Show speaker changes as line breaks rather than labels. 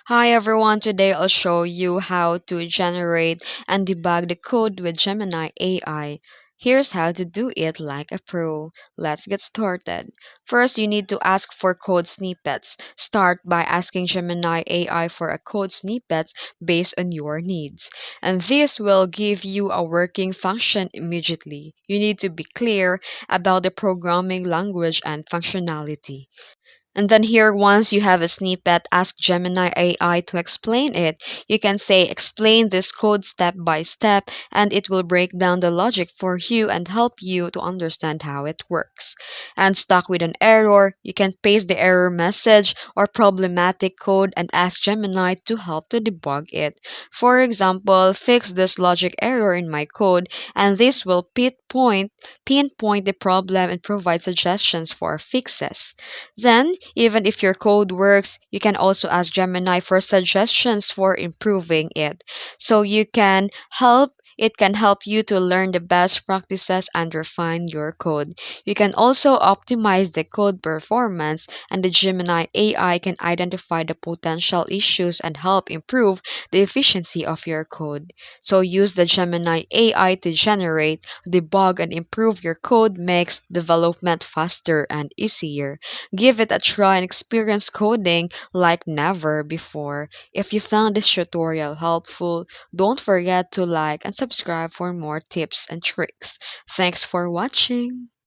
Hi everyone, today I'll show you how to generate and debug the code with Gemini AI. Here's how to do it like a pro. Let's get started. First, you need to ask for code snippets. Start by asking Gemini AI for a code snippet based on your needs. And this will give you a working function immediately. You need to be clear about the programming language and functionality. And then here, once you have a snippet, ask Gemini AI to explain it. You can say, explain this code step by step, and it will break down the logic for you and help you to understand how it works. And stuck with an error, you can paste the error message or problematic code and ask Gemini to help to debug it. For example, fix this logic error in my code, and this will pinpoint the problem and provide suggestions for fixes. Then, even if your code works, you can also ask Gemini for suggestions for improving it. So it can help you to learn the best practices and refine your code. You can also optimize the code performance, and the Gemini AI can identify the potential issues and help improve the efficiency of your code. So use the Gemini AI to generate, debug, and improve your code makes development faster and easier. Give it a try and experience coding like never before. If you found this tutorial helpful, don't forget to like and subscribe for more tips and tricks. Thanks for watching.